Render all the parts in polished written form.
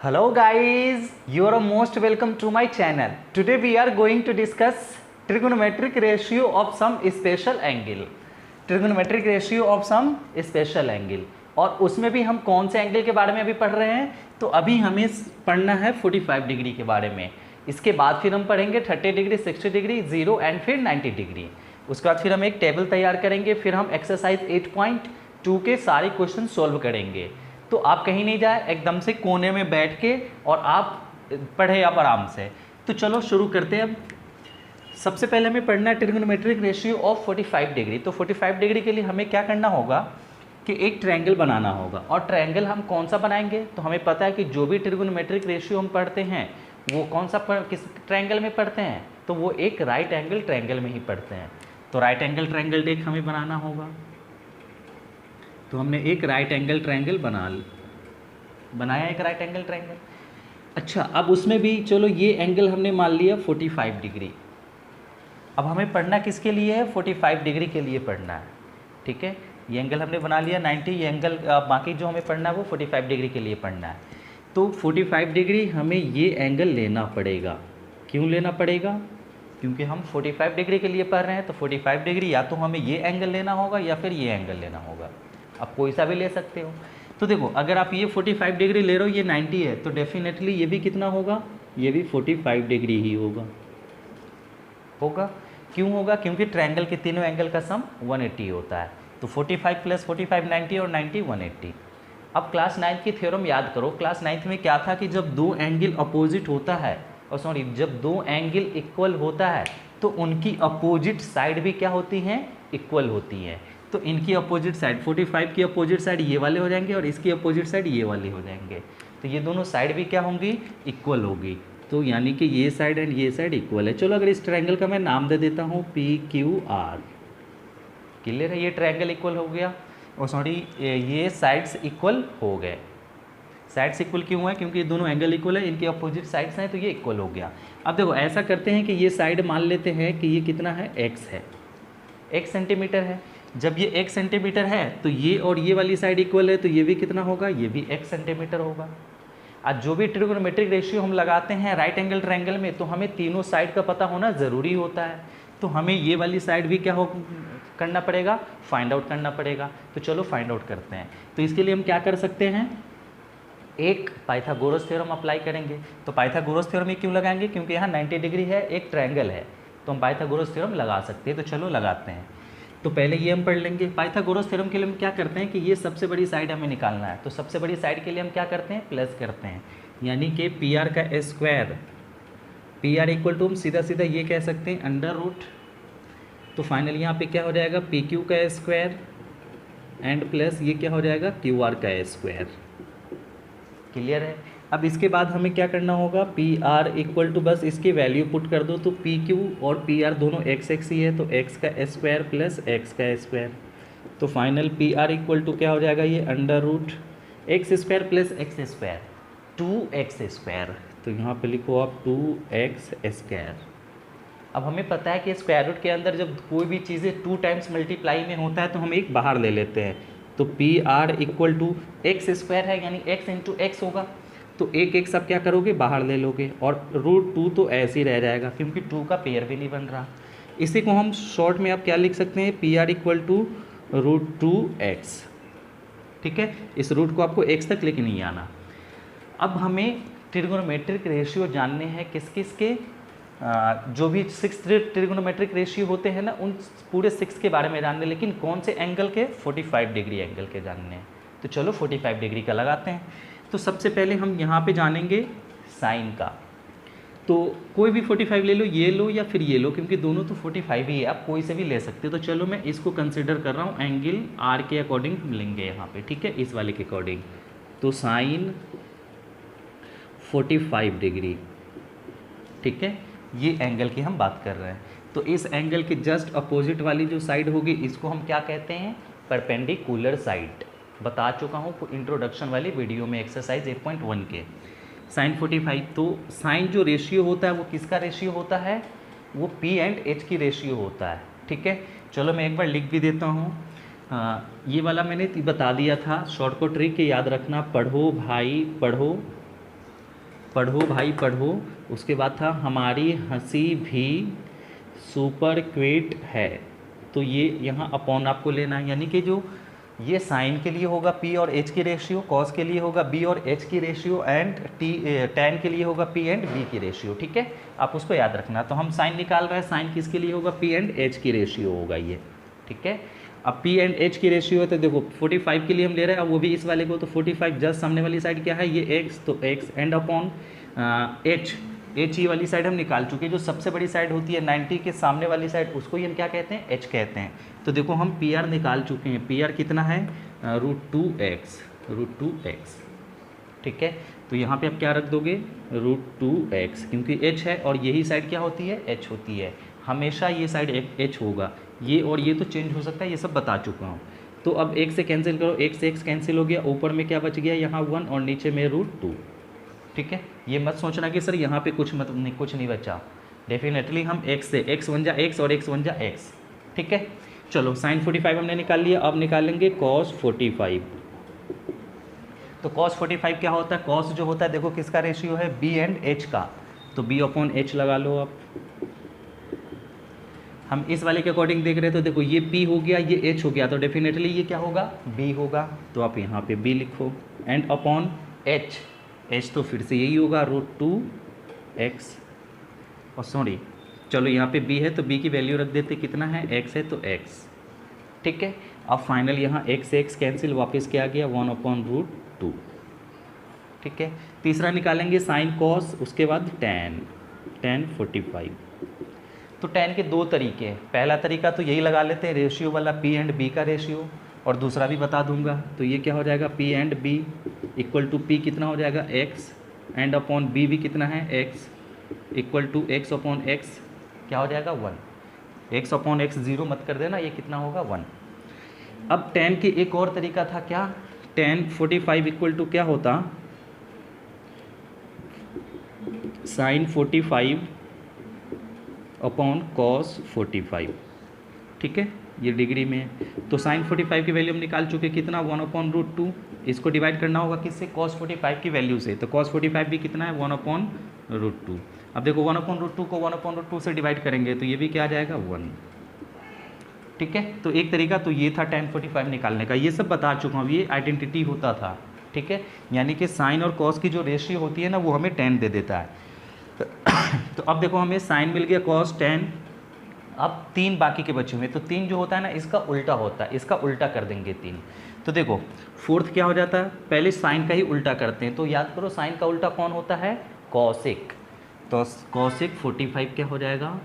Hello guys, you are most welcome to my channel. Today we are going to discuss trigonometric ratio of some special angle. Trigonometric ratio of some special angle. और उसमें भी हम कौन से angle के बारे में अभी पढ़ रहे हैं, तो अभी हमें पढ़ना है 45 डिग्री के बारे में। इसके बाद फिर हम पढ़ेंगे 30 डिग्री, 60 डिग्री, 0 एंड फिर 90 डिग्री। उसके बाद फिर हम एक टेबल तैयार करेंगे, फिर हम एक्सरसाइज 8.2 के सारे क्वेश्चन सॉल्व करेंगे। तो आप कहीं नहीं जाए, एकदम से कोने में बैठ के और आप पढ़े आप आराम से। तो चलो शुरू करते हैं। अब सबसे पहले हमें पढ़ना है ट्रिगोनोमेट्रिक रेशियो ऑफ 45 डिग्री। तो 45 डिग्री के लिए हमें क्या करना होगा कि एक ट्रायंगल बनाना होगा। और ट्रायंगल हम कौन सा बनाएंगे, तो हमें पता है कि जो भी ट्रिगोनोमेट्रिक रेशियो हम पढ़ते हैं वो कौन सा किस ट्रायंगल में पढ़ते हैं, तो वो एक राइट एंगल ट्रायंगल में ही पढ़ते हैं। तो राइट एंगल ट्रायंगल एक हमें बनाना होगा। तो हमने एक राइट एंगल ट्रायंगल बनाया एक राइट एंगल ट्रायंगल। अच्छा, अब उसमें भी चलो ये एंगल हमने मान लिया 45 डिग्री। अब हमें पढ़ना किसके लिए है, 45 डिग्री के लिए पढ़ना है। ठीक है, ये एंगल हमने बना लिया 90, ये एंगल बाकी जो हमें पढ़ना है वो 45 डिग्री के लिए पढ़ना है। तो 45 डिग्री हमें ये एंगल लेना पड़ेगा। क्यों लेना पड़ेगा, क्योंकि हम 45 डिग्री के लिए पढ़ रहे हैं। तो 45 डिग्री या तो हमें ये एंगल लेना होगा या फिर ये एंगल लेना होगा। आप कोई सा भी ले सकते हो। तो देखो, अगर आप ये 45 डिग्री ले रहे हो, ये 90 है, तो डेफिनेटली ये भी कितना होगा, ये भी 45 डिग्री ही होगा। क्यों होगा, क्योंकि ट्रायंगल के तीनों एंगल का सम 180 होता है। तो 45 + 45 90 और 90 180। अब क्लास 9 की थ्योरम याद करो। क्लास 9 में क्या था कि जब दो एंगल अपोजिट होता है, और सॉरी जब दो एंगल इक्वल होता है तो उनकी अपोजिट साइड भी क्या होती हैं, इक्वल होती हैं। तो इनकी अपोजिट साइड 45 की अपोजिट साइड ये वाले हो जाएंगे और इसकी अपोजिट साइड ये वाले हो जाएंगे। तो ये दोनों साइड भी क्या होंगी, इक्वल होगी। तो यानी कि ये साइड एंड ये साइड इक्वल है। चलो अगर इस ट्रायंगल का मैं नाम दे देता हूँ PQR। क्लियर है, ये ट्रायंगल इक्वल हो गया। और सॉरी ये साइड्स इक्वल हो गए। साइड्स इक्वल क्यों है, क्योंकि ये दोनों एंगल इक्वल है, इनके अपोजिट साइड्स हैं, तो ये इक्वल हो गया। अब देखो ऐसा करते हैं कि ये साइड मान लेते हैं कि ये कितना है, x है, x सेंटीमीटर है। जब ये x सेंटीमीटर है तो ये और ये वाली साइड इक्वल है, तो ये भी कितना होगा, ये भी x सेंटीमीटर होगा। आज जो भी ट्रिगोनोमेट्रिक रेशियो हम लगाते हैं राइट एंगल ट्रायंगल में, तो हमें तीनों साइड का पता होना ज़रूरी होता है। तो हमें ये वाली साइड भी क्या करना पड़ेगा, फाइंड आउट करना पड़ेगा। तो चलो फाइंड आउट करते हैं। तो इसके लिए हम क्या कर सकते हैं, एक पाइथागोरस थ्योरम अप्लाई करेंगे। तो पाइथागोरस थ्योरम ये क्यों लगाएंगे, क्योंकि यहाँ 90 डिग्री है, एक ट्रायंगल है, तो हम पाइथागोरस थ्योरम लगा सकते हैं। तो चलो लगाते हैं। तो पहले ये हम पढ़ लेंगे। पाइथागोरस थ्योरम के लिए हम क्या करते हैं कि ये सबसे बड़ी साइड हमें निकालना है। तो सबसे बड़ी साइड के लिए हम क्या करते हैं, प्लस करते हैं, यानी कि PR का स्क्वायर। PR इक्वल टू हम सीधा सीधा ये कह सकते हैं अंडर रूट। तो फाइनली यहाँ पे क्या हो जाएगा, PQ का स्क्वायर एंड प्लस ये क्या हो जाएगा, QR का स्क्वायर। क्लियर है। अब इसके बाद हमें क्या करना होगा, PR इक्वल टू बस इसकी वैल्यू पुट कर दो। तो PQ और PR दोनों x ही है, तो x का स्क्वायर प्लस x का स्क्वायर। तो फाइनल PR इक्वल टू क्या हो जाएगा, ये under root x square plus x square, 2x square. तो यहाँ पे लिखो आप 2x स्क्वायर। अब हमें पता है कि स्क्वायर रूट के अंदर जब कोई भी चीज़ें 2 टाइम्स मल्टीप्लाई में होता है तो हम एक बाहर ले लेते हैं। तो PR equal to x square है, यानी x इंटू एक्स होगा। तो एक एक सब क्या करोगे, बाहर ले लोगे, और √2 तो ऐसे ही रह जाएगा क्योंकि 2 का पेयर भी नहीं बन रहा। इसी को हम शॉर्ट में आप क्या लिख सकते हैं, PR इक्वल टू √2x। ठीक है, इस रूट को आपको x तक लेके नहीं आना। अब हमें ट्रिगोनोमेट्रिक रेशियो जानने हैं किस किस के, जो भी 6 ट्रिगोनोमेट्रिक रेशियो होते हैं ना, उन पूरे 6 के बारे में जानने, लेकिन कौन से एंगल के, 45 डिग्री एंगल के जानने हैं। तो चलो 45 डिग्री का लगाते हैं। तो सबसे पहले हम यहाँ पे जानेंगे साइन का। तो कोई भी 45 ले लो, ये लो या फिर ये लो, क्योंकि दोनों तो 45 ही है, आप कोई से भी ले सकते हो। तो चलो मैं इसको कंसिडर कर रहा हूँ, एंगल R के अकॉर्डिंग हम लेंगे यहाँ पे। ठीक है, इस वाले के अकॉर्डिंग। तो साइन 45 डिग्री। ठीक है, ये एंगल की हम बात कर रहे हैं। तो इस एंगल के जस्ट अपोजिट वाली जो साइड होगी, इसको हम क्या कहते हैं, परपेंडिकुलर साइड। बता चुका हूँ इंट्रोडक्शन वाली वीडियो में एक्सरसाइज 8.1 के। साइन 45, तो साइन जो रेशियो होता है वो किसका रेशियो होता है, वो P एंड H की रेशियो होता है। ठीक है, चलो मैं एक बार लिख भी देता हूँ। ये वाला मैंने बता दिया था, शॉर्टकट ट्रिक याद रखना, पढ़ो भाई पढ़ो। पढ़ो भाई पढ़ो। उसके बाद था हमारी हंसी भी सुपर क्विट है। तो ये यहाँ अपॉन आपको लेना है, यानी कि जो ये साइन के लिए होगा पी और एच की रेशियो, कॉस के लिए होगा बी और एच की रेशियो, एंड टैन के लिए होगा पी एंड बी की रेशियो। ठीक है, आप उसको याद रखना। तो हम साइन निकाल रहे हैं, साइन किसके लिए होगा, पी एंड एच की रेशियो होगा ये। ठीक है, अब पी एंड एच की रेशियो है तो देखो 45 के लिए हम ले रहे हैं, अब वो भी इस वाले को, तो 45 जस्ट सामने वाली साइड क्या है, ये एक्स, तो X and upon H, H ही वाली साइड हम निकाल चुके हैं। जो सबसे बड़ी साइड होती है 90 के सामने वाली साइड, उसको ही हम क्या कहते हैं, एच कहते हैं। तो देखो हम पी आर निकाल चुके हैं, पी आर कितना है, √2x, √2x। ठीक है, तो यहाँ पे आप क्या रख दोगे, √2x, क्योंकि h है और यही साइड क्या होती है, h होती है। हमेशा ये साइड h होगा, ये और ये तो चेंज हो सकता है, ये सब बता चुका हूँ। तो अब एक से कैंसिल करो, एक से x कैंसिल हो गया, ऊपर में क्या बच गया, यहाँ 1 और नीचे में √2। ठीक है, ये मत सोचना कि सर यहाँ पे कुछ कुछ नहीं बचा। डेफिनेटली हम x से x 1 जा x और x 1 जा x। ठीक है, चलो साइन 45 हमने निकाल लिया, अब निकालेंगे cos 45। तो cos 45 क्या होता है, cos जो होता है देखो किसका रेशियो है, b एंड h का, तो b अपॉन h लगा लो। अब हम इस वाले के अकॉर्डिंग देख रहे हैं, तो देखो ये p हो गया, ये h हो गया, तो डेफिनेटली ये क्या होगा, b होगा। तो आप यहाँ पे b लिखो, एंड अपॉन h, h तो फिर से यही होगा √2x, और सॉरी चलो यहाँ पे b है तो b की वैल्यू रख देते, कितना है, x है तो x। ठीक है, अब फाइनल यहाँ x से x कैंसिल, वापस क्या आ गया, 1/√2। ठीक है, तीसरा निकालेंगे साइन कॉस, उसके बाद tan 45। तो tan के दो तरीके हैं, पहला तरीका तो यही लगा लेते हैं, रेशियो वाला p एंड b का रेशियो, और दूसरा भी बता दूंगा। तो ये क्या हो जाएगा, p and b equal to p कितना हो जाएगा, x, एंड अपॉन b भी कितना है, x, equal to x upon x क्या हो जाएगा, 1। x अपॉन x 0 मत कर देना, ये कितना होगा, 1। अब tan के एक और तरीका था, क्या, tan 45 इक्वल टू क्या होता, साइन 45 अपॉन कॉस 45। ठीक है, ये डिग्री में है। तो साइन 45 की वैल्यू हम निकाल चुके, कितना, 1/√2। इसको डिवाइड करना होगा किससे, cos 45 की वैल्यू से, तो cos 45 भी कितना है, 1/√2। अब देखो 1/√2 को 1/√2 से डिवाइड करेंगे तो ये भी क्या आ जाएगा, 1। ठीक है, तो एक तरीका तो ये था tan 45 निकालने का, ये सब बता चुका हूँ, ये आइडेंटिटी होता था। ठीक है, यानी कि साइन और कॉस की जो रेशियो होती है ना, वो हमें tan दे देता है। तो अब देखो हमें साइन मिल गया, cos tan, अब 3 बाकी के बचे हुए, तो 3 जो होता है ना, इसका उल्टा होता है, इसका उल्टा कर देंगे 3। तो देखो फोर्थ क्या हो जाता है, पहले साइन का ही उल्टा करते हैं, तो याद करो साइन का उल्टा कौन होता है, कॉसिक। तो कॉसिक 45 क्या हो जाएगा,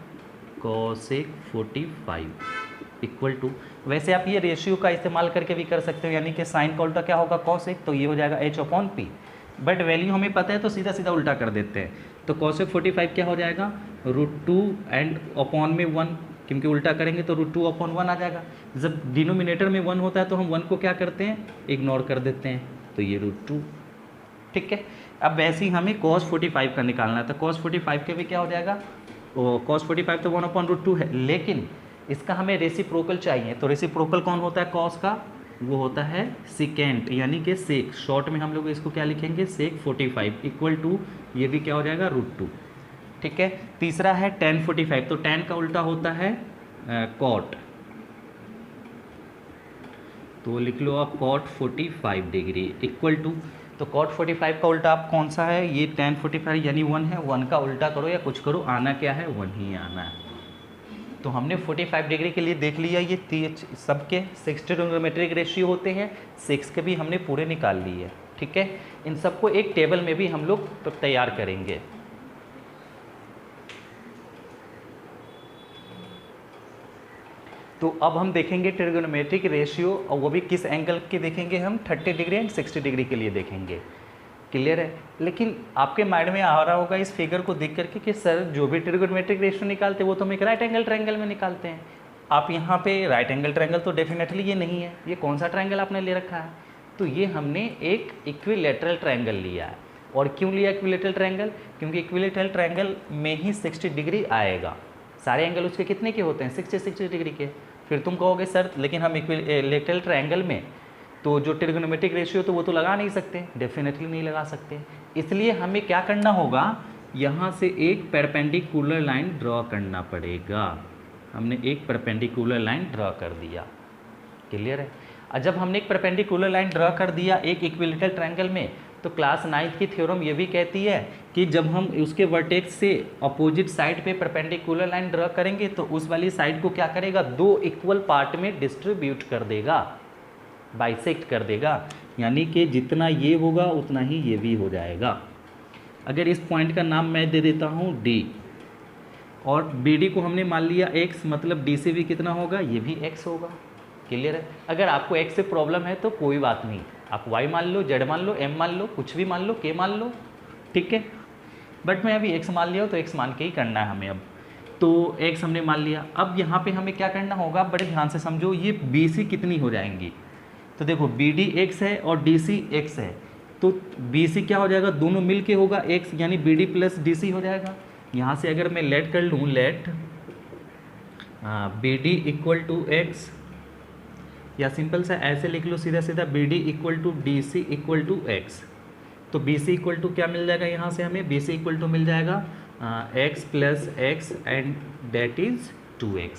कॉसिक 45 इक्वल टू, वैसे आप ये रेशियो का इस्तेमाल करके भी कर सकते हो, यानी कि साइन का उल्टा क्या होगा, कॉसिक, तो ये हो जाएगा h/p, बट वैल्यू हमें पता है तो सीधा सीधा उल्टा कर देते हैं। तो कॉसिक 45 क्या हो जाएगा, √2 एंड अपॉन में 1, क्योंकि उल्टा करेंगे तो √2/1 आ जाएगा। जब डिनोमिनेटर में 1 होता है तो हम 1 को क्या करते हैं, इग्नोर कर देते हैं, तो ये √2। ठीक है, अब वैसे ही हमें cos 45 का निकालना है, तो cos 45 के भी क्या हो जाएगा, cos 45 तो 1/√2 है, लेकिन इसका हमें रेसिप्रोकल चाहिए। तो रेसिप्रोकल कौन होता है cos का, वो होता है सेकेंट, यानी कि सेक, शॉर्ट में हम लोग इसको क्या लिखेंगे, सेक 45 इक्वल टू, ये भी क्या हो जाएगा, √2। ठीक है, तीसरा है tan 45, तो tan का उल्टा होता है cot, तो लिख लो आप cot 45 डिग्री इक्वल टू, तो cot 45 का उल्टा आप कौन सा है, ये tan 45 यानी 1 है, 1 का उल्टा करो या कुछ करो, आना क्या है, 1 ही आना है। तो हमने 45 डिग्री के लिए देख लिया, ये सबके 6 ट्रिग्नोमेट्रिक रेशियो होते हैं, 6 के भी हमने पूरे निकाल लिए। ठीक है, इन सबको एक टेबल में भी हम लोग तैयार करेंगे। तो अब हम देखेंगे ट्रिग्नोमेट्रिक रेशियो, और वो भी किस एंगल के देखेंगे हम, 30 डिग्री एंड 60 डिग्री के लिए देखेंगे। क्लियर है, लेकिन आपके माइंड में आ रहा होगा इस फिगर को देख करके कि सर जो भी ट्रिग्नोमेट्रिक रेशियो निकालते हैं वो तो हम एक राइट एंगल ट्रायंगल में निकालते हैं। आप यहाँ पे राइट एंगल ट्रायंगल तो डेफिनेटली ये नहीं है, ये कौन सा ट्रायंगल आपने ले रखा है, तो ये हमने एक इक्विलेटरल ट्रायंगल लिया है। और क्यों लिया इक्विलेटरल ट्रायंगल, क्योंकि इक्विलेटरल ट्रायंगल में ही 60 डिग्री आएगा, सारे एंगल उसके कितने के होते हैं, 60 डिग्री के। फिर तुम कहोगे सर लेकिन हम इक्विलेटरल ट्रायंगल में तो जो ट्रिग्नोमेट्रिक रेशियो तो वो तो लगा नहीं सकते, डेफिनेटली नहीं लगा सकते, इसलिए हमें क्या करना होगा, यहाँ से एक परपेंडिकुलर लाइन ड्रॉ करना पड़ेगा। हमने एक परपेंडिकुलर लाइन ड्रॉ कर दिया, क्लियर है। और जब हमने एक परपेंडिकुलर लाइन ड्रॉ कर दिया एक इक्विलेटरल ट्रायंगल में, तो क्लास 9th की थ्योरम ये भी कहती है कि जब हम उसके वर्टेक्स से अपोजिट साइड पे परपेंडिकुलर लाइन ड्रॉ करेंगे तो उस वाली साइड को क्या करेगा, दो इक्वल पार्ट में डिस्ट्रीब्यूट कर देगा, बाइसेक्ट कर देगा, यानी कि जितना ये होगा उतना ही ये भी हो जाएगा। अगर इस पॉइंट का नाम मैं दे देता हूँ डी, और बी डी को हमने मान लिया x, मतलब डी से भी कितना होगा, ये भी x होगा, क्लियर है। अगर आपको x से प्रॉब्लम है तो कोई बात नहीं, आप y मान लो, z मान लो, m मान लो, कुछ भी मान लो, k मान लो, ठीक है। बट मैं अभी x मान लिया तो x मान के ही करना है हमें। अब तो x हमने मान लिया। अब यहाँ पे हमें क्या करना होगा, बड़े ध्यान से समझो, ये BC कितनी हो जाएंगी। तो देखो BD x है और DC x है, तो BC क्या हो जाएगा, दोनों मिल के होगा x, यानी BD प्लस DC हो जाएगा। यहाँ से अगर मैं लेट कर लूँ, let BD equal to x, या सिंपल सा ऐसे लिख लो सीधा सीधा, BD equal to DC equal to x। तो BC इक्वल टू क्या मिल जाएगा, यहाँ से हमें BC इक्वल टू मिल जाएगा x plus x and that is 2x,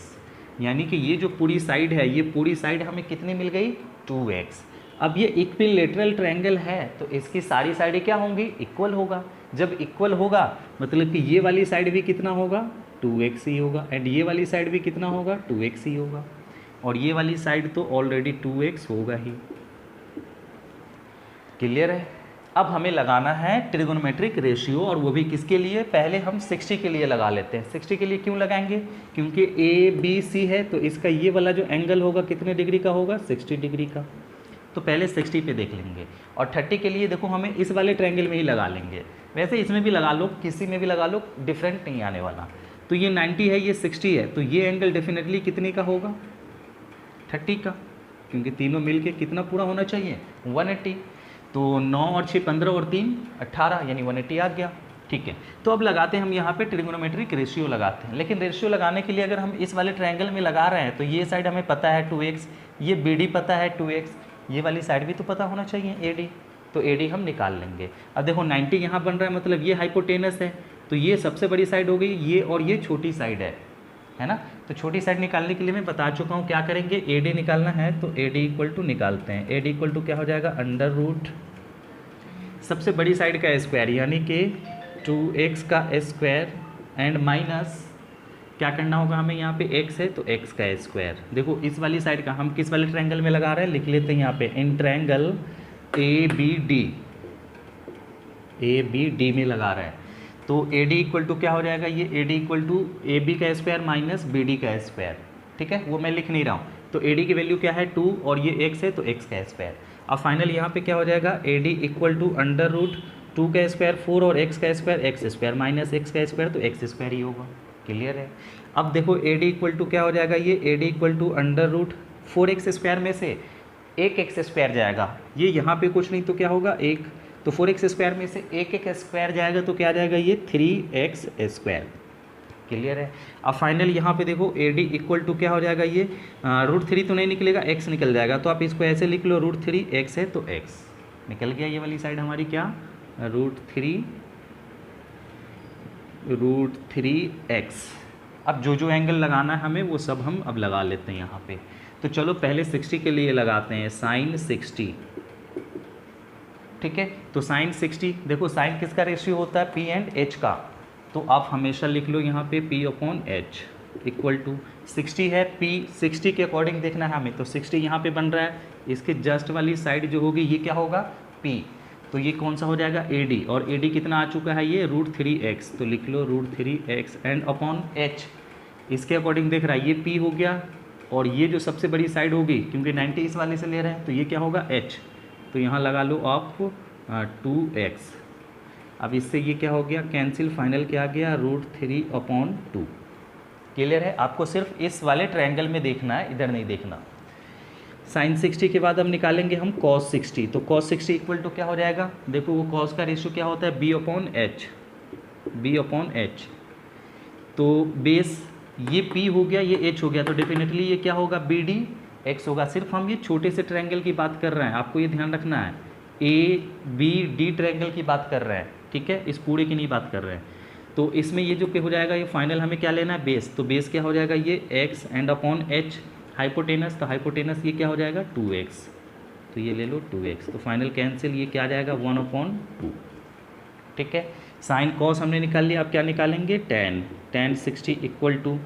यानी कि ये जो पूरी साइड है, ये पूरी साइड हमें कितनी मिल गई, 2x। अब ये इक्विलेटरल ट्रायंगल है तो इसकी सारी साइडें क्या होंगी, इक्वल होगा। जब इक्वल होगा मतलब कि ये वाली साइड भी कितना होगा, 2x ही होगा, एंड ये वाली साइड भी कितना होगा, 2x ही होगा, और ये वाली साइड तो ऑलरेडी 2x होगा ही, क्लियर है। अब हमें लगाना है ट्रिगोनोमेट्रिक रेशियो, और वो भी किसके लिए, पहले हम 60 के लिए लगा लेते हैं। 60 के लिए क्यों लगाएंगे, क्योंकि ABC है तो इसका ये वाला जो एंगल होगा कितने डिग्री का होगा, 60 डिग्री का। तो पहले 60 पे देख लेंगे, और 30 के लिए देखो हमें इस वाले ट्रायंगल में ही लगा लेंगे। वैसे इसमें भी लगा लो, किसी में भी लगा लो, डिफरेंट नहीं आने वाला। तो ये 90 है, ये 60 है, तो ये एंगल डेफिनेटली कितने का होगा, 30 का, क्योंकि तीनों मिल के कितना पूरा होना चाहिए, 180। तो 9 और 6 15 और 3 18, यानी 180 आ गया, ठीक है। तो अब लगाते हैं हम यहाँ पे ट्रिगोनोमेट्रिक रेशियो लगाते हैं। लेकिन रेशियो लगाने के लिए अगर हम इस वाले ट्रायंगल में लगा रहे हैं तो ये साइड हमें पता है 2x, ये BD पता है 2x, ये वाली साइड भी तो पता होना चाहिए AD, तो AD हम निकाल लेंगे। अब देखो 90 यहाँ बन रहा है, मतलब ये हाइपोटेनस है, तो ये सबसे बड़ी साइड हो गई ये, और ये छोटी साइड है ना। तो छोटी साइड निकालने के लिए मैं बता चुका हूँ क्या करेंगे, AD निकालना है तो AD इक्वल टू निकालते हैं। AD इक्वल टू क्या हो जाएगा, अंडर रूट सबसे बड़ी साइड का स्क्वायर, यानी कि 2x का स्क्वायर, एंड माइनस क्या करना होगा हमें, यहाँ पे x है तो x का स्क्वायर। देखो इस वाली साइड का हम किस वाले ट्रायंगल में लगा रहे हैं, लिख लेते हैं यहाँ पे, इन ट्रायंगल ABD में लगा रहे हैं। तो AD इक्वल टू क्या हो जाएगा, ये AD इक्वल टू AB का स्क्वायर माइनस BD का स्क्वायर, ठीक है, वो मैं लिख नहीं रहा हूँ। तो AD की वैल्यू क्या है 2, और ये x है तो x का स्क्वायर। अब फाइनल यहाँ पे क्या हो जाएगा, AD equal to under root 2 का स्क्वायर 4 और x का square x square minus x का स्क्वायर, तो x स्क्वायर ही होगा, क्लियर है। अब देखो AD इक्वल टू क्या हो जाएगा, ये AD equal to under root 4x square में से एक x स्क्वायर जाएगा, ये यहाँ पे कुछ नहीं तो क्या होगा 1, तो 4x स्क्वायर में से एक स्क्वायर जाएगा तो क्या जाएगा, ये 3x स्क्वायर, क्लियर है। अब फाइनल यहाँ पे देखो AD इक्वल टू क्या हो जाएगा, ये √3 तो नहीं निकलेगा, x निकल जाएगा, तो आप इसको ऐसे लिख लो, √3x है तो x निकल गया, ये वाली साइड हमारी क्या, √3x। अब जो एंगल लगाना है हमें वो सब हम अब लगा लेते हैं यहाँ पे। तो चलो पहले 60 के लिए लगाते हैं, साइन 60, ठीक है। तो साइन 60, देखो साइन किसका रेशियो होता है, P एंड H का, तो आप हमेशा लिख लो यहाँ पे P/H इक्वल टू 60 है, P 60 के अकॉर्डिंग देखना है हमें, तो 60 यहाँ पे बन रहा है, इसके जस्ट वाली साइड जो होगी ये क्या होगा, P, तो ये कौन सा हो जाएगा, AD, और AD कितना आ चुका है, ये √3x, तो लिख लो √3x एंड अपॉन H, इसके अकॉर्डिंग देख रहा है, ये P हो गया, और ये जो सबसे बड़ी साइड होगी क्योंकि 90 इस वाले से ले रहे हैं तो ये क्या होगा, H, तो यहाँ लगा लो आप 2x। अब इससे ये क्या हो गया, कैंसिल, फाइनल क्या आ गया, √3/2, क्लियर है। आपको सिर्फ इस वाले ट्रायंगल में देखना है, इधर नहीं देखना। साइन 60 के बाद अब निकालेंगे हम cos 60, तो cos 60 इक्वल टू क्या हो जाएगा, देखो वो cos का रेशियो क्या होता है, B/H, तो बेस ये P हो गया, ये H हो गया, तो डेफिनेटली ये क्या होगा, BD x होगा। सिर्फ हम ये छोटे से ट्रायंगल की बात कर रहे हैं, आपको ये ध्यान रखना है, ए बी डी ट्रायंगल की बात कर रहे हैं, ठीक है, इस पूरे की नहीं बात कर रहे हैं। तो इसमें ये जो क्या हो जाएगा, ये फाइनल हमें क्या लेना है, बेस। तो बेस क्या हो जाएगा, ये x and upon H hypotenuse, तो हाइपोटेनस ये क्या हो जाएगा 2x, तो ये ले लो 2x। तो फाइनल कैंसिल, ये क्या आ जाएगा 1/2, ठीक है। साइन कॉस हमने निकाल लिया, अब क्या निकालेंगे, tan 60 इक्वल टू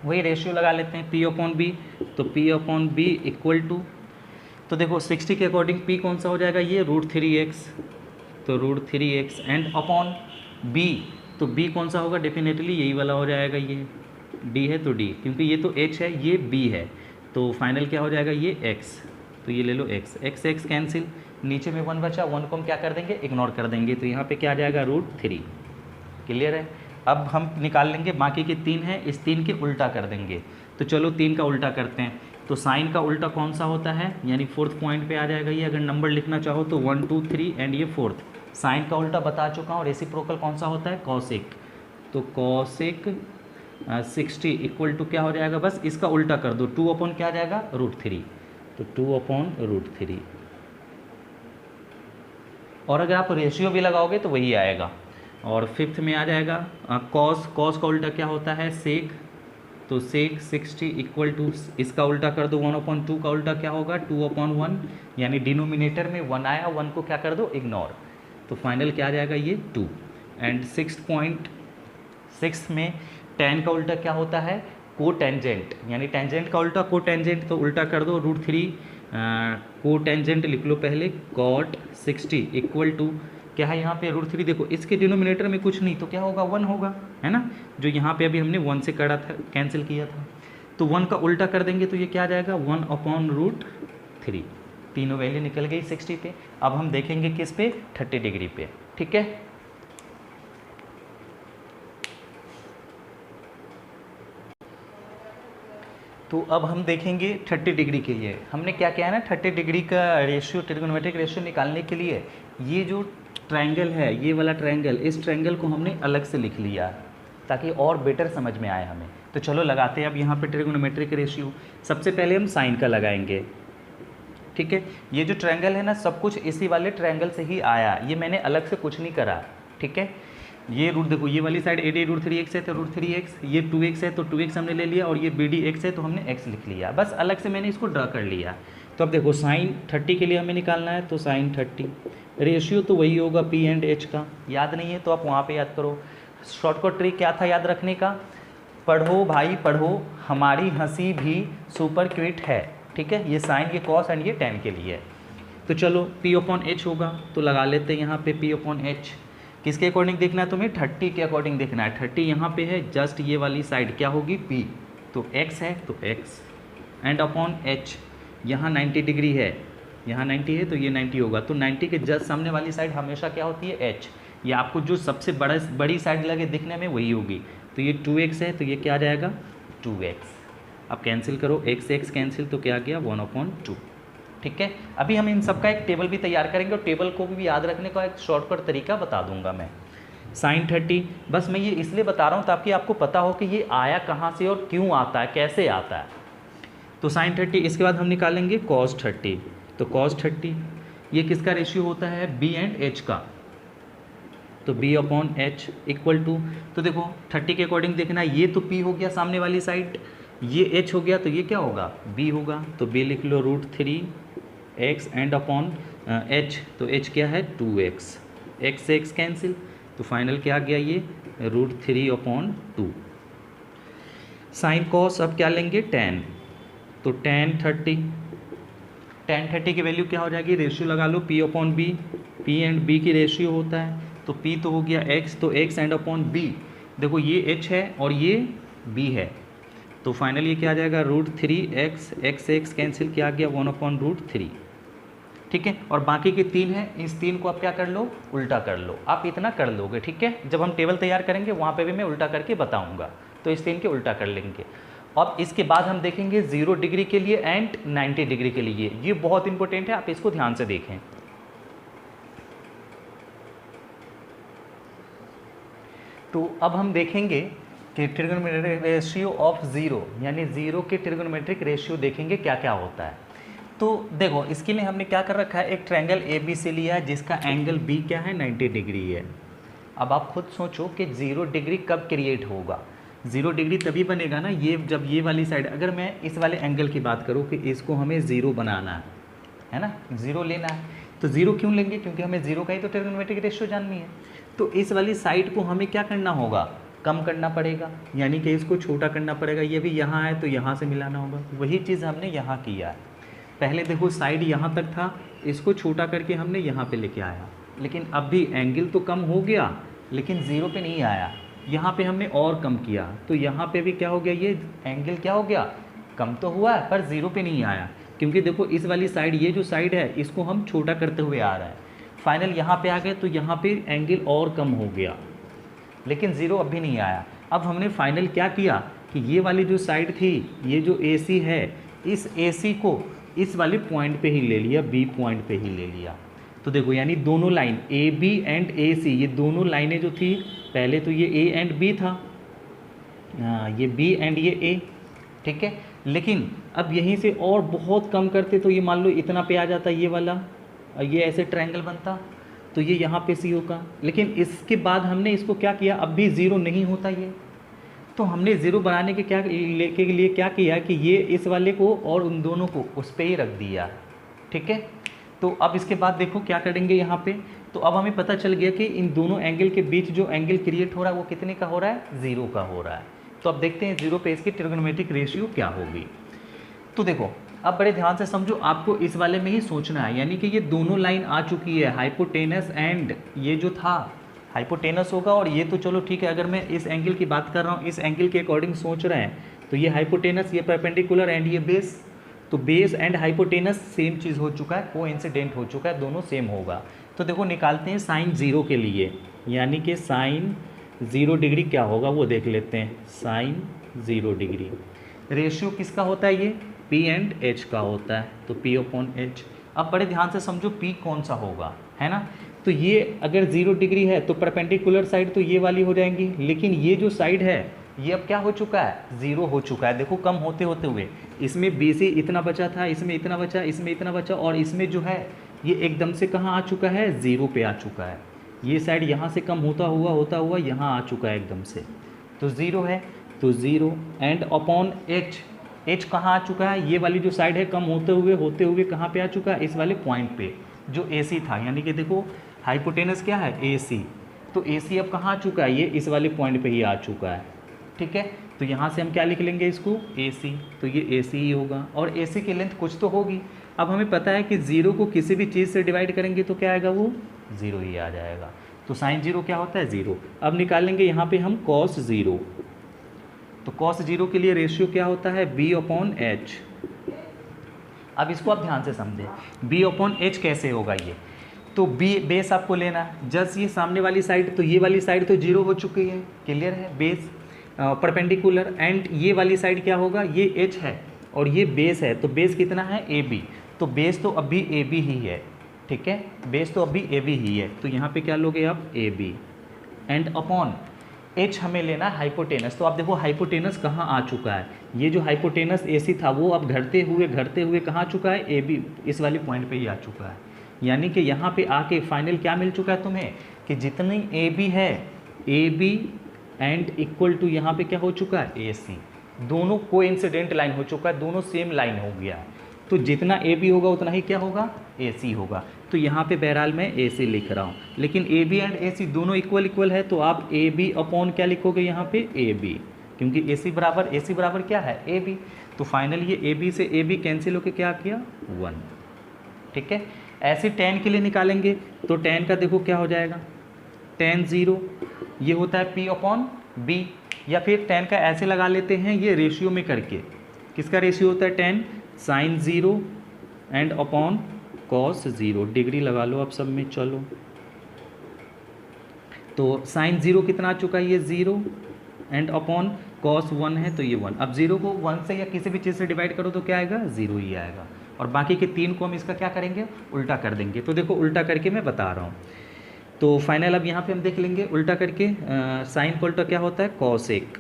वही रेशियो लगा लेते हैं P/B। तो P/B इक्वल टू, तो देखो 60 के अकॉर्डिंग P कौन सा हो जाएगा, ये √3x, तो √3x एंड अपॉन B, तो B कौन सा होगा, डेफिनेटली यही वाला हो जाएगा, ये D है तो D, क्योंकि ये तो H है ये B है, तो फाइनल क्या हो जाएगा ये x, तो ये ले लो x कैंसिल, नीचे में 1 बचा, 1 को हम क्या कर देंगे, इग्नोर कर देंगे, तो यहाँ पे क्या आ जाएगा √3। क्लियर है। अब हम निकाल लेंगे बाकी के 3 हैं, इस 3 के उल्टा कर देंगे। तो चलो 3 का उल्टा करते हैं। तो साइन का उल्टा कौन सा होता है, यानी 4th पॉइंट पे आ जाएगा ये, अगर नंबर लिखना चाहो तो 1 2 3 एंड ये 4th। साइन का उल्टा बता चुका हूँ, रेसिप्रोकल कौन सा होता है, कॉसेक। तो कॉसेक 60 इक्वल टू क्या हो जाएगा, बस इसका उल्टा कर दो, 2 अपॉन क्या आ जाएगा √3, तो 2/√3। और अगर आप रेशियो भी लगाओगे तो वही आएगा। और 5th में आ जाएगा कॉस का उल्टा क्या होता है, सेक, तो सेक 60 इक्वल टू, इसका उल्टा कर दो 1/2 का उल्टा क्या होगा 2/1, यानी डिनोमिनेटर में 1 आया, 1 को क्या कर दो इग्नोर, तो फाइनल क्या आ जाएगा ये 2। एंड 6th पॉइंट, 6th में tan का उल्टा क्या होता है, कोटेंजेंट, यानी टेंजेंट का उल्टा कोटेंजेंट, तो उल्टा कर दो √3, कोटेंजेंट लिख लो पहले, cot 60 इक्वल टू क्या है यहाँ पे √3, देखो इसके डिनोमिनेटर में कुछ नहीं तो क्या होगा 1 होगा, है ना, जो यहाँ पे अभी हमने 1 से करा था, कैंसिल किया था, तो 1 का उल्टा कर देंगे तो ये क्या आ जाएगा 1/√3। तीनों वैल्यू निकल गई 60 पे। अब हम देखेंगे किस पे, 30 डिग्री पे, ठीक है। तो अब हम देखेंगे 30 डिग्री के लिए हमने क्या किया है ना, 30 डिग्री का रेशियो, ट्रिगोनोमेट्रिक रेशियो निकालने के लिए ये जो ट्रायंगल है, ये वाला ट्रायंगल, इस ट्रायंगल को हमने अलग से लिख लिया ताकि और बेटर समझ में आए हमें। तो चलो लगाते हैं अब यहाँ पे ट्रिगोनोमेट्रिक रेशियो। सबसे पहले हम साइन का लगाएंगे, ठीक है। ये जो ट्रायंगल है ना, सब कुछ इसी वाले ट्रायंगल से ही आया, ये मैंने अलग से कुछ नहीं करा, ठीक है। ये रूट देखो, ये वाली साइड AD √3x है तो √3x, ये 2x है तो 2x हमने ले लिया, और ये BD x है तो हमने x लिख लिया, बस अलग से मैंने इसको ड्रा कर लिया। तो अब देखो साइन 30 के लिए हमें निकालना है, तो साइन 30, रेशियो तो वही होगा P एंड H का, याद नहीं है तो आप वहाँ पे याद करो। शॉर्टकट ट्रिक क्या था याद रखने का, पढ़ो भाई पढ़ो, हमारी हंसी भी सुपर क्विट है, ठीक है। ये साइन, ये कॉस एंड ये tan के लिए। तो चलो P/H होगा, तो लगा लेते हैं यहाँ पे P/H। किसके अकॉर्डिंग देखना है तुम्हें, 30 के अकॉर्डिंग देखना है। 30 यहाँ पे है, जस्ट ये वाली साइड क्या होगी P, तो x है तो x एंड अपॉन H, यहाँ 90 डिग्री है, यहाँ 90 है तो ये 90 होगा, तो 90 के जस्ट सामने वाली साइड हमेशा क्या होती है H, ये आपको जो सबसे बड़ी साइड लगे दिखने में वही होगी। तो ये 2x है तो ये क्या आ जाएगा 2x। अब कैंसिल करो, x से x कैंसिल, तो क्या आ गया 1/2, ठीक है। अभी हम इन सब का एक टेबल भी तैयार करेंगे, और टेबल को भी याद रखने का एक शॉर्टकट तरीका बता दूंगा मैं। साइन 30, बस मैं ये इसलिए बता रहा हूँ ताकि आपको पता हो कि ये आया कहाँ से और क्यों आता है, कैसे आता है। तो साइन 30, इसके बाद हम निकालेंगे कॉस 30। तो कॉस 30 ये किसका रेशियो होता है, B एंड H का, तो B/H इक्वल टू, तो देखो 30 के अकॉर्डिंग देखना, ये तो P हो गया सामने वाली साइड, ये H हो गया, तो ये क्या होगा B होगा, तो B लिख लो √3x एंड अपॉन H, तो H क्या है 2x, x से x कैंसिल, तो फाइनल क्या आ गया ये √3/2। साइन कॉस अब क्या लेंगे tan, तो tan 30 की वैल्यू क्या हो जाएगी, रेशियो लगा लो P/B, P एंड B की रेशियो होता है, तो P तो हो गया x, तो x एंड अपॉन B, देखो ये H है और ये B है, तो फाइनल ये क्या आ जाएगा √3x, x से x कैंसिल, क्या आ गया 1/√3, ठीक है। और बाकी के 3 हैं, इस 3 को आप क्या कर लो, उल्टा कर लो, आप इतना कर लोगे, ठीक है। जब हम टेबल तैयार करेंगे वहाँ पे भी मैं उल्टा करके बताऊँगा, तो इस 3 के उल्टा कर लेंगे। अब इसके बाद हम देखेंगे 0 डिग्री के लिए एंड 90 डिग्री के लिए, ये बहुत इंपॉर्टेंट है, आप इसको ध्यान से देखें। तो अब हम देखेंगे कि ट्रिगोनोमेट्रिक रेशियो ऑफ 0, यानी 0 के ट्रिगोनोमेट्रिक रेशियो देखेंगे क्या क्या होता है। तो देखो इसके लिए हमने क्या कर रखा है, एक ट्रायंगल ए बी से लिया है जिसका एंगल बी क्या है 90 डिग्री है। अब आप खुद सोचो कि 0 डिग्री कब क्रिएट होगा। 0 डिग्री तभी बनेगा ना ये जब ये वाली साइड, अगर मैं इस वाले एंगल की बात करूँ कि इसको हमें 0 बनाना है ना, 0 लेना है, तो 0 क्यों लेंगे, क्योंकि हमें 0 का ही तो ट्रिग्नोमेट्रिक रेशियो जाननी है। तो इस वाली साइड को हमें क्या करना होगा, कम करना पड़ेगा, यानी कि इसको छोटा करना पड़ेगा। ये भी यहाँ है तो यहाँ से मिलाना होगा, वही चीज़ हमने यहाँ किया है। पहले देखो साइड यहाँ तक था, इसको छोटा करके हमने यहाँ पे लेके आया, लेकिन अब भी एंगल तो कम हो गया लेकिन 0 पे नहीं आया। यहाँ पे हमने और कम किया तो यहाँ पे भी क्या हो गया, ये एंगल क्या हो गया, कम तो हुआ है पर 0 पे नहीं आया, क्योंकि देखो इस वाली साइड, ये जो साइड है इसको हम छोटा करते हुए आ रहे हैं। फाइनल यहाँ पे आ गए तो यहाँ पे एंगल और कम हो गया, लेकिन 0 अब भी नहीं आया। अब हमने फाइनल क्या किया कि ये वाली जो साइड थी, ये जो AC है, इस AC को इस वाले पॉइंट पे ही ले लिया, B पॉइंट पे ही ले लिया। तो देखो यानी दोनों लाइन AB एंड AC, ये दोनों लाइनें जो थी, पहले तो ये A एंड B था, ये B एंड ये A, ठीक है। लेकिन अब यहीं से और बहुत कम करते तो ये मान लो इतना पे आ जाता ये वाला, और ये ऐसे ट्रायंगल बनता, तो ये यहाँ पे CO का। लेकिन इसके बाद हमने इसको क्या किया, अब भी 0 नहीं होता ये, तो हमने 0 बनाने के लिए क्या किया कि ये इस वाले को और उन दोनों को उस पर ही रख दिया, ठीक है। तो अब इसके बाद देखो क्या करेंगे यहाँ पे, तो अब हमें पता चल गया कि इन दोनों एंगल के बीच जो एंगल क्रिएट हो रहा है वो कितने का हो रहा है, 0 का हो रहा है। तो अब देखते हैं 0 पे इसकी ट्रिग्नोमेट्रिक रेशियो क्या होगी। तो देखो अब बड़े ध्यान से समझो, आपको इस वाले में ही सोचना है, यानी कि ये दोनों लाइन आ चुकी है, हाइपोटेनस एंड ये जो था हाइपोटेनस होगा, और ये तो चलो ठीक है, अगर मैं इस एंगल की बात कर रहा हूँ, इस एंगल के अकॉर्डिंग सोच रहे हैं, तो ये हाइपोटेनस, ये परपेंडिकुलर एंड ये बेस, तो बेस एंड हाइपोटेनस सेम चीज़ हो चुका है, कोइंसिडेंट हो चुका है, दोनों सेम होगा। तो देखो निकालते हैं साइन 0 के लिए, यानी कि साइन 0 डिग्री क्या होगा वो देख लेते हैं। साइन 0 डिग्री रेशियो किसका होता है, ये P एंड H का होता है, तो P/H। अब बड़े ध्यान से समझो P कौन सा होगा, है ना। तो ये अगर 0 डिग्री है तो परपेंडिकुलर साइड तो ये वाली हो जाएंगी, लेकिन ये जो साइड है ये अब क्या हो चुका है, 0 हो चुका है। देखो कम होते होते हुए इसमें BC इतना बचा था, इसमें इतना बचा, इसमें इतना बचा, और इसमें जो है ये एकदम से कहाँ आ चुका है, 0 पे आ चुका है। ये साइड यहाँ से कम होता हुआ यहाँ आ चुका है एकदम से, तो 0 है, तो 0 एंड अपॉन H। H कहाँ आ चुका है, ये वाली जो साइड है कम होते हुए कहाँ पे आ चुका है, इस वाले पॉइंट पे जो AC था, यानी कि देखो हाइपोटेनस क्या है, AC, तो AC अब कहाँ आ चुका है, ये इस वाले पॉइंट पे ही आ चुका है, ठीक है। तो यहाँ से हम क्या लिख लेंगे इसको, AC, तो ये AC ही होगा, और AC की लेंथ कुछ तो होगी। अब हमें पता है कि 0 को किसी भी चीज़ से डिवाइड करेंगे तो क्या आएगा, वो 0 ही आ जाएगा। तो साइन 0 क्या होता है, 0। अब निकालेंगे यहाँ पे हम cos 0, तो cos 0 के लिए रेशियो क्या होता है, B/H। अब इसको आप ध्यान से समझें, B/H कैसे होगा ये, तो बेस आपको लेना है, जस्ट ये सामने वाली साइड, तो ये वाली साइड तो 0 हो चुकी है, क्लियर है, बेस परपेंडिकुलर, एंड ये वाली साइड क्या होगा, ये H है और ये बेस है, तो बेस कितना है, AB, तो बेस तो अभी AB ही है, ठीक है, बेस तो अभी AB ही है, तो यहाँ पे क्या लोगे आप, AB, एंड अपॉन H हमें लेना है हाइपोटेनस। तो आप देखो हाइपोटेनस कहाँ आ चुका है, ये जो हाइपोटेनस AC था वो अब घटते हुए कहाँ आ चुका है, AB, इस वाले पॉइंट पे ही आ चुका है। यानी कि यहाँ पे आके फाइनल क्या मिल चुका है तुम्हें कि जितनी AB है, AB एंड इक्वल टू यहाँ पे क्या हो चुका है, AC, दोनों कोइंसिडेंट लाइन हो चुका है, दोनों सेम लाइन हो गया है, तो जितना AB होगा उतना ही क्या होगा, AC होगा। तो यहाँ पे बहरहाल मैं AC लिख रहा हूँ, लेकिन AB एंड AC दोनों इक्वल है, तो आप AB अपॉन क्या लिखोगे यहाँ पे, AB, क्योंकि AC बराबर क्या है, AB। तो फाइनल ये AB से AB कैंसिल होकर क्या किया, 1, ठीक है। ऐसे tan के लिए निकालेंगे तो tan का देखो क्या हो जाएगा, tan 0 ये होता है P/B, या फिर tan का ऐसे लगा लेते हैं ये रेशियो में करके, किसका रेशियो होता है, tan sin 0 and upon cos 0, degree लगा लो आप सब में, चलो। तो sin 0 कितना आ चुका है, ये 0 एंड अपॉन cos 1 है तो ये 1। अब 0 को 1 से या किसी भी चीज़ से डिवाइड करो तो क्या आएगा, 0 ही आएगा, और बाकी के 3 को हम इसका क्या करेंगे, उल्टा कर देंगे। तो देखो उल्टा करके मैं बता रहा हूँ, तो फाइनल अब यहाँ पे हम देख लेंगे उल्टा करके, साइन को उल्टा क्या होता है, cos 1,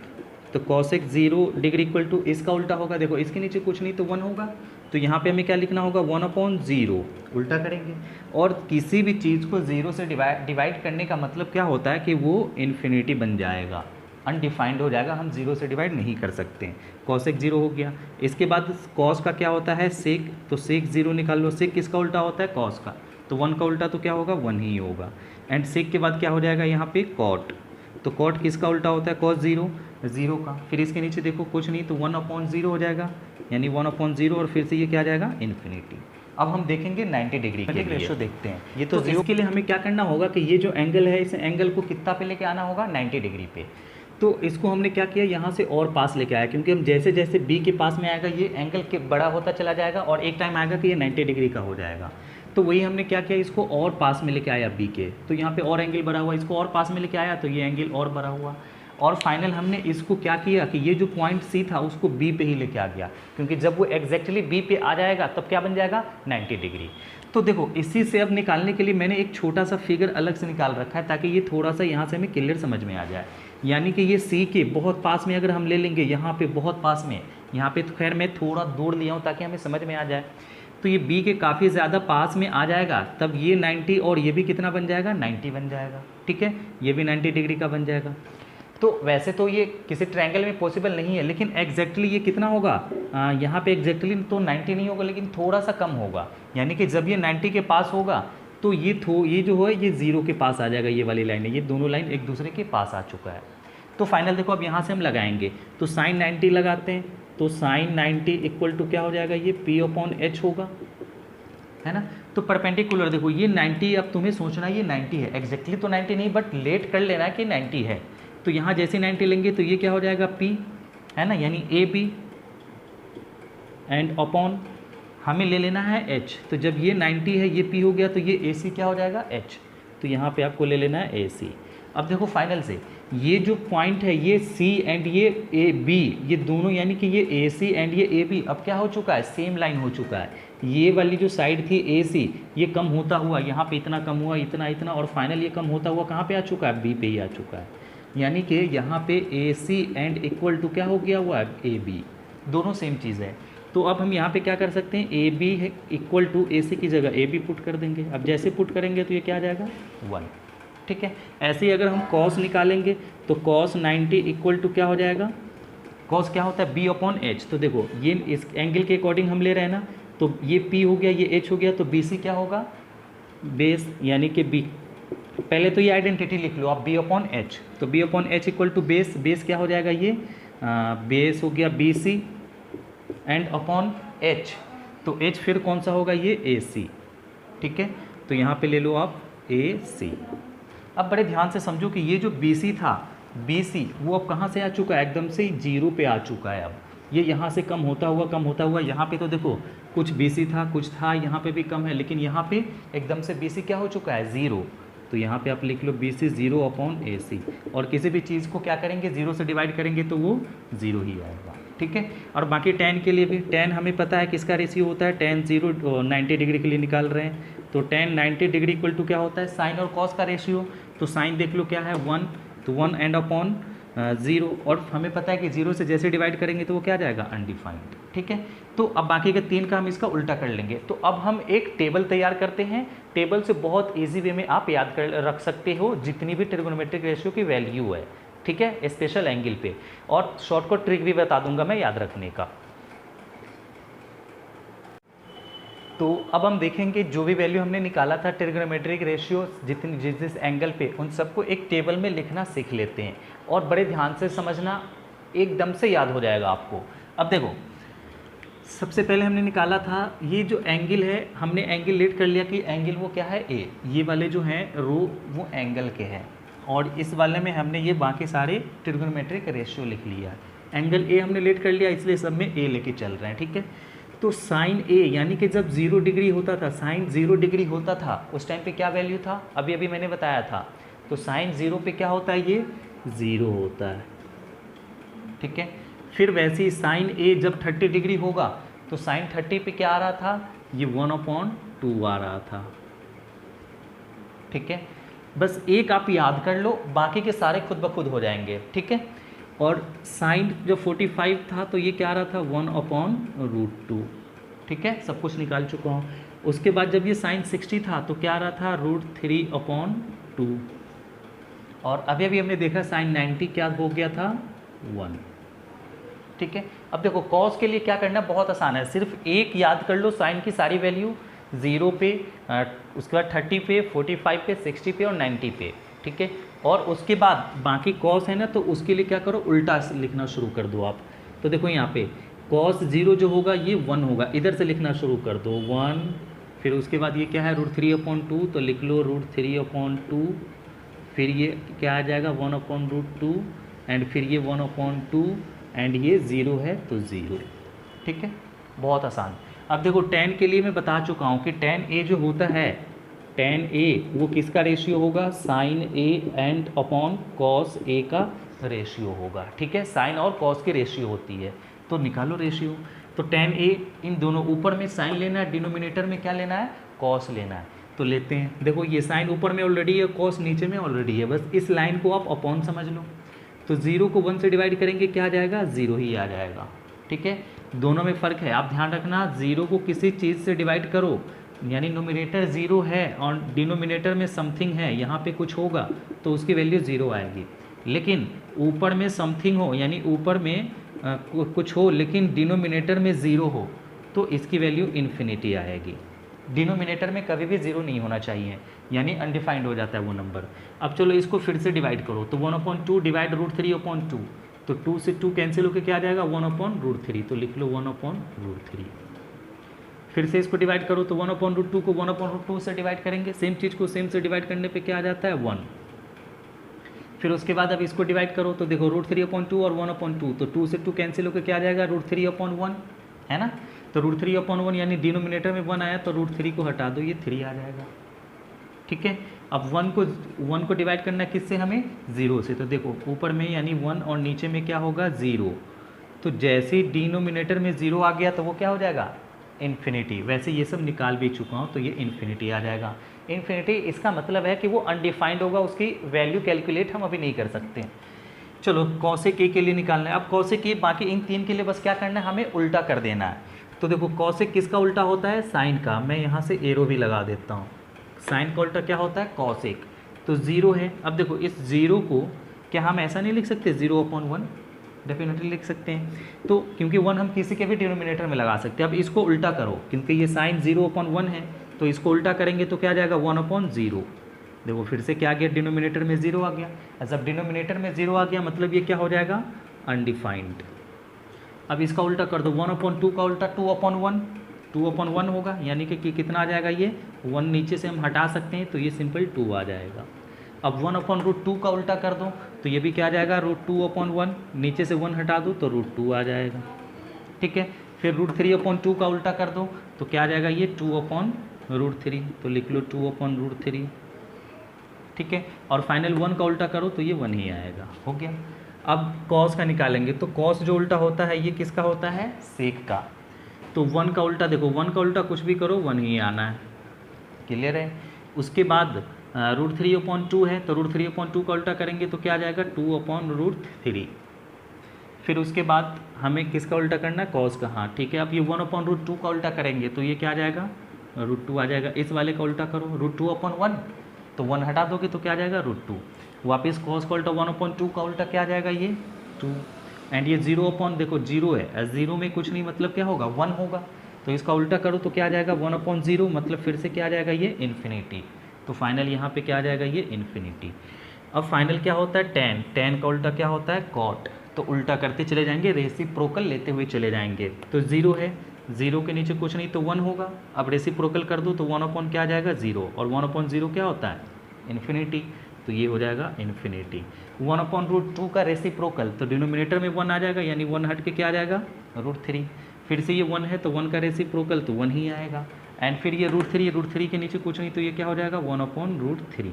तो कॉसेक 0 डिग्री इक्वल टू इसका उल्टा होगा, देखो इसके नीचे कुछ नहीं तो 1 होगा, तो यहाँ पे हमें क्या लिखना होगा 1/0, उल्टा करेंगे। और किसी भी चीज़ को 0 से डिवाइड करने का मतलब क्या होता है कि वो इन्फिनिटी बन जाएगा, अनडिफाइंड हो जाएगा, हम 0 से डिवाइड नहीं कर सकते। कॉसेक 0 हो गया। इसके बाद कॉस का क्या होता है सेक, तो सेक 0 निकाल लो। सेक किसका उल्टा होता है कॉस का, तो 1 का उल्टा तो क्या होगा 1 ही होगा। एंड सेक के बाद क्या हो जाएगा यहाँ पे कॉट, तो कॉट किसका उल्टा होता है कॉस 0 का। फिर इसके नीचे देखो कुछ नहीं तो 1/0 हो जाएगा, यानी 1/0 और फिर से ये क्या आ जाएगा इन्फिनिटी। अब हम देखेंगे 90 डिग्री के रेशियो देखते हैं। ये तो इसके लिए हमें क्या करना होगा कि ये जो एंगल है इस एंगल को कितना पे लेके आना होगा 90 डिग्री पे। तो इसको हमने क्या किया यहाँ से और पास लेके आया, क्योंकि हम जैसे जैसे बी के पास में आएगा ये एंगल के बड़ा होता चला जाएगा और एक टाइम आएगा कि ये 90 डिग्री का हो जाएगा। तो वही हमने क्या किया, इसको और पास में लेके आया बी के, तो यहाँ पे और एंगल बढ़ा हुआ, इसको और पास में लेके आया तो ये एंगल और बढ़ा हुआ। और फाइनल हमने इसको क्या किया कि ये जो पॉइंट सी था उसको बी पे ही लेके आ गया, क्योंकि जब वो एग्जैक्टली बी पे आ जाएगा तब क्या बन जाएगा 90 डिग्री। तो देखो इसी से अब निकालने के लिए मैंने एक छोटा सा फिगर अलग से निकाल रखा है ताकि ये थोड़ा सा यहाँ से हमें क्लियर समझ में आ जाए। यानी कि ये सी के बहुत पास में अगर हम ले लेंगे, यहाँ पे बहुत पास में, यहाँ पे तो खैर मैं थोड़ा दूर लिया हूँ ताकि हमें समझ में आ जाए, तो ये बी के काफ़ी ज़्यादा पास में आ जाएगा, तब ये 90 और ये भी कितना बन जाएगा 90 बन जाएगा। ठीक है, ये भी 90 डिग्री का बन जाएगा। तो वैसे तो ये किसी ट्रायंगल में पॉसिबल नहीं है, लेकिन एग्जैक्टली ये कितना होगा, यहाँ पे एग्जैक्टली तो 90 नहीं होगा लेकिन थोड़ा सा कम होगा। यानी कि जब ये 90 के पास होगा तो ये जो है ये 0 के पास आ जाएगा, ये वाली लाइन है, ये दोनों लाइन एक दूसरे के पास आ चुका है। तो फाइनल देखो अब यहाँ से हम लगाएंगे, तो साइन 90 लगाते हैं, तो साइन 90 इक्वल टू क्या हो जाएगा, ये P/H होगा, है ना। तो परपेंडिकुलर देखो ये 90, अब तुम्हें सोचना ये 90 है, एग्जैक्टली तो 90 नहीं बट लेट कर लेना कि 90 है। तो यहाँ जैसे 90 लेंगे तो ये क्या हो जाएगा P, है ना, यानी AB एंड अपॉन हमें ले लेना है H। तो जब ये 90 है ये P हो गया तो ये AC क्या हो जाएगा H, तो यहाँ पे आपको ले लेना है AC। अब देखो फाइनल से ये जो पॉइंट है ये C एंड ये AB, ये दोनों यानी कि ये AC एंड ये AB अब क्या हो चुका है सेम लाइन हो चुका है। ये वाली जो साइड थी AC ये कम होता हुआ यहाँ पे इतना कम हुआ, इतना इतना, और फाइनल ये कम होता हुआ कहाँ पे आ चुका है B पे ही आ चुका है। यानी कि यहाँ पे AC एंड इक्वल टू क्या हो गया हुआ है AB, दोनों सेम चीज़ है। तो अब हम यहाँ पे क्या कर सकते हैं, AB इक्वल टू AC की जगह AB पुट कर देंगे। अब जैसे पुट करेंगे तो ये क्या आ जाएगा 1। ठीक है, ऐसे ही अगर हम कॉस निकालेंगे तो कॉस 90 इक्वल टू क्या हो जाएगा, कॉस क्या होता है B/H। तो देखो ये इस एंगल के अकॉर्डिंग हम ले रहे हैं ना, तो ये P हो गया ये H हो गया, तो BC क्या होगा बेस, यानी कि B। पहले तो ये आइडेंटिटी लिख लो आप B/H, तो B/H equal to base, base क्या हो जाएगा ये बेस हो गया BC एंड अपॉन H, तो H फिर कौन सा होगा ये AC। ठीक है, तो यहाँ पे ले लो आप AC। अब बड़े ध्यान से समझो कि ये जो BC था, BC वो अब कहाँ से आ चुका है, एकदम से 0 पे आ चुका है। अब ये यहाँ से कम होता हुआ यहाँ पे तो देखो कुछ BC था कुछ था, यहाँ पे भी कम है, लेकिन यहाँ पे एकदम से BC क्या हो चुका है 0। तो यहाँ पे आप लिख लो BC 0/AC, और किसी भी चीज़ को क्या करेंगे 0 से डिवाइड करेंगे तो वो 0 ही आएगा। ठीक है, और बाकी tan के लिए भी, tan हमें पता है किसका रेशियो होता है, tan 0 90 डिग्री के लिए निकाल रहे हैं, तो tan 90 डिग्री इक्वल टू क्या होता है साइन और कॉस का रेशियो। तो साइन देख लो क्या है 1, तो 1 एंड अपॉन 0, और हमें पता है कि 0 से जैसे डिवाइड करेंगे तो वो क्या जाएगा अनडिफाइंड। ठीक है, तो अब बाकी के 3 का हम इसका उल्टा कर लेंगे। तो अब हम एक टेबल तैयार करते हैं, टेबल से बहुत इजी वे में आप याद कर रख सकते हो जितनी भी ट्रिगोनोमेट्रिक रेशियो की वैल्यू है। ठीक है, स्पेशल एंगल पे, और शॉर्टकट ट्रिक भी बता दूंगा मैं याद रखने का। तो अब हम देखेंगे जो भी वैल्यू हमने निकाला था ट्रिगोनोमेट्रिक रेशियो जितनी जिस एंगल पे, उन सबको एक टेबल में लिखना सीख लेते हैं, और बड़े ध्यान से समझना, एकदम से याद हो जाएगा आपको। अब देखो सबसे पहले हमने निकाला था ये जो एंगल है, हमने एंगल लेट कर लिया कि एंगल वो क्या है A, ये वाले जो हैं रो वो एंगल के हैं, और इस वाले में हमने ये बाकी सारे ट्रिगोनोमेट्रिक रेशियो लिख लिया। एंगल A हमने लेट कर लिया, इसलिए सब में A लेके चल रहे हैं। ठीक है, तो साइन A यानी कि जब 0 डिग्री होता था, साइन 0 डिग्री होता था, उस टाइम पे क्या वैल्यू था, अभी अभी मैंने बताया था। तो साइन 0 पे क्या होता है, ये 0 होता है। ठीक है, फिर वैसे ही साइन A जब 30 डिग्री होगा तो साइन 30 पे क्या आ रहा था, ये 1/2 आ रहा था। ठीक है, बस एक आप याद कर लो, बाकी के सारे खुद ब खुद हो जाएंगे। ठीक है, और साइन जब 45 था तो ये क्या आ रहा था 1/√2। ठीक है, सब कुछ निकाल चुका हूँ। उसके बाद जब ये साइन 60 था तो क्या आ रहा था √3/2। और अभी अभी हमने देखा साइन 90 क्या हो गया था 1। ठीक है, अब देखो कॉस के लिए क्या करना है, बहुत आसान है, सिर्फ एक याद कर लो साइन की सारी वैल्यू 0 पे, उसके बाद 30 पे, 45 पे, 60 पे और 90 पे। ठीक है, और उसके बाद बाकी कॉस है ना, तो उसके लिए क्या करो उल्टा लिखना शुरू कर दो आप। तो देखो यहाँ पे कॉस 0 जो होगा ये 1 होगा, इधर से लिखना शुरू कर दो 1। फिर उसके बाद ये क्या है √3/2, तो लिख लो √3/2। फिर ये क्या आ जाएगा 1/√2 एंड फिर ये 1/2 एंड ये 0 है तो 0। ठीक है, बहुत आसान। अब देखो tan के लिए मैं बता चुका हूँ कि tan a जो होता है, tan a वो किसका रेशियो होगा, sin a and upon cos a का रेशियो होगा। ठीक है, साइन और कॉस की रेशियो होती है, तो निकालो रेशियो। तो tan a इन दोनों, ऊपर में साइन लेना है, डिनोमिनेटर में क्या लेना है कॉस लेना है। तो लेते हैं, देखो ये साइन ऊपर में ऑलरेडी है, कॉस नीचे में ऑलरेडी है, बस इस लाइन को आप अपॉन समझ लो। तो 0 को 1 से डिवाइड करेंगे क्या आ जाएगा 0 ही आ जाएगा। ठीक है, दोनों में फ़र्क है, आप ध्यान रखना 0 को किसी चीज़ से डिवाइड करो, यानी नोमिनेटर 0 है और डिनोमिनेटर में समथिंग है, यहाँ पे कुछ होगा तो उसकी वैल्यू 0 आएगी। लेकिन ऊपर में समथिंग हो, यानी ऊपर में कुछ हो लेकिन डिनोमिनेटर में 0 हो, तो इसकी वैल्यू इन्फिनिटी आएगी। डिनोमिनेटर में कभी भी 0 नहीं होना चाहिए, यानी अनडिफाइंड हो जाता है वो नंबर। अब चलो इसको फिर से डिवाइड करो, तो 1/2 डिवाइड √3/2, तो 2 से 2 कैंसिल होकर क्या आ जाएगा 1/√3, तो लिख लो 1/√3। फिर से इसको डिवाइड करो, तो 1/√2 को 1/√2 से डिवाइड करेंगे, सेम चीज़ को सेम से डिवाइड करने पे क्या आ जाता है 1। फिर उसके बाद अब इसको डिवाइड करो, तो देखो √3/2 और 1/2, तो 2 से 2 कैंसिल होकर क्या आ जाएगा √3/1, है ना। तो √3/1 यानी डिनोमिनेटर में 1 आया, तो √3 को हटा दो, ये 3 आ जाएगा। ठीक है, अब 1 को डिवाइड करना है किससे हमें 0 से, तो देखो ऊपर में यानी 1 और नीचे में क्या होगा 0, तो जैसे डिनोमिनेटर में 0 आ गया तो वो क्या हो जाएगा इन्फिनिटी। वैसे ये सब निकाल भी चुका हूँ, तो ये इन्फिनिटी आ जाएगा। इन्फिनिटी इसका मतलब है कि वो अनडिफाइंड होगा, उसकी वैल्यू कैलकुलेट हम अभी नहीं कर सकते। चलो कॉसेक ए के लिए निकालना है। अब कॉसेक ए, बाकी इन 3 के लिए बस क्या करना है हमें उल्टा कर देना है। तो देखो कॉसेक किसका उल्टा होता है साइन का, मैं यहाँ से एरो भी लगा देता हूँ। साइन का उल्टा क्या होता है कॉसेक, तो 0 है। अब देखो इस 0 को क्या हम ऐसा नहीं लिख सकते 0/1, डेफिनेटली लिख सकते हैं, तो क्योंकि 1 हम किसी के भी डिनोमिनेटर में लगा सकते हैं। अब इसको उल्टा करो, क्योंकि ये साइन 0/1 है, तो इसको उल्टा करेंगे तो क्या आ जाएगा 1/0। देखो फिर से क्या आ गया डिनोमिनेटर में 0 आ गया। जब डिनोमिनेटर में 0 आ गया मतलब ये क्या हो जाएगा अनडिफाइंड। अब इसका उल्टा कर दो, 1/2 का उल्टा 2/1 होगा, यानी कि कितना आ जाएगा ये 1 नीचे से हम हटा सकते हैं, तो ये सिंपल 2 आ जाएगा। अब 1/√2 का उल्टा कर दो, तो ये भी क्या आ जाएगा √2/1, नीचे से 1 हटा दो तो √2 आ जाएगा। ठीक है, फिर √3/2 का उल्टा कर दो, तो क्या आ जाएगा ये 2/√3, तो लिख लो 2/√3। ठीक है, और फाइनल 1 का उल्टा करो तो ये 1 ही आएगा, हो गया। अब कॉस का निकालेंगे, तो कॉस जो उल्टा होता है ये किसका होता है सेक का। तो 1 का उल्टा देखो, 1 का उल्टा कुछ भी करो 1 ही आना है, क्लियर है। उसके बाद √3/2 है, तो √3/2 का उल्टा करेंगे तो क्या आ जाएगा 2/√3। फिर उसके बाद हमें किसका उल्टा करना है कॉस का, हाँ ठीक है। अब ये 1/√2 का उल्टा करेंगे तो ये क्या आ जाएगा √2 आ जाएगा। इस वाले का उल्टा करो √2/1, तो 1 हटा दोगे तो क्या आ जाएगा √2। वापस कॉस का उल्टा 1/2 का उल्टा क्या आ जाएगा ये 2, एंड ये 0/, देखो 0 है, 0 में कुछ नहीं मतलब क्या होगा 1 होगा, तो इसका उल्टा करो तो क्या आ जाएगा 1/0, मतलब फिर से क्या आ जाएगा ये इन्फिनिटी। तो फाइनल यहाँ पे क्या आ जाएगा ये इन्फिनिटी। अब फाइनल क्या होता है tan का उल्टा क्या होता है कॉट, तो उल्टा करते चले जाएंगे, रेसिप्रोकल लेते हुए चले जाएंगे। तो 0 है, 0 के नीचे कुछ नहीं तो 1 होगा। अब रेसिप्रोकल कर दो तो 1/, क्या आ जाएगा 0, और 1/0 क्या होता है इन्फिनिटी, तो ये हो जाएगा इन्फिनिटी। 1/√2 का रेसिप्रोकल, तो डिनोमिनेटर में 1 आ जाएगा, यानी 1 हट के क्या आ जाएगा √3। फिर से ये 1 है तो 1 का रेसिप्रोकल तो 1 ही आएगा, एंड फिर ये √3 के नीचे कुछ नहीं तो ये क्या हो जाएगा 1/√3,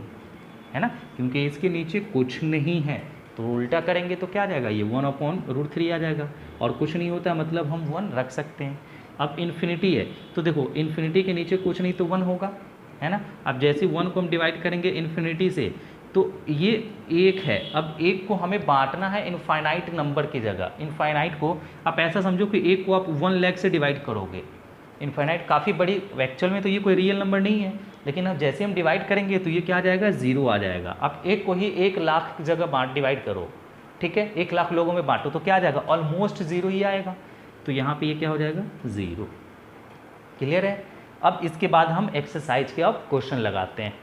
है ना, क्योंकि इसके नीचे कुछ नहीं है तो उल्टा करेंगे तो क्या आ जाएगा ये 1/√3 आ जाएगा, और कुछ नहीं होता मतलब हम 1 रख सकते हैं। अब इन्फिनिटी है तो देखो इन्फिनिटी के नीचे कुछ नहीं तो 1 होगा, है ना। अब जैसे 1 को हम डिवाइड करेंगे इन्फिनिटी से तो ये एक है। अब एक को हमें बांटना है इनफाइनाइट नंबर की जगह। इनफाइनाइट को आप ऐसा समझो कि एक को आप 1 लाख से डिवाइड करोगे। इनफाइनाइट काफ़ी बड़ी, एक्चुअल में तो ये कोई रियल नंबर नहीं है, लेकिन अब जैसे हम डिवाइड करेंगे तो ये क्या आ जाएगा, 0 आ जाएगा। आप एक को ही 1 लाख की जगह डिवाइड करो, ठीक है, 1 लाख लोगों में बांटो तो क्या आ जाएगा, ऑलमोस्ट 0 ही आएगा। तो यहाँ पे ये क्या हो जाएगा, 0। क्लियर है। अब इसके बाद हम एक्सरसाइज के अब क्वेश्चन लगाते हैं।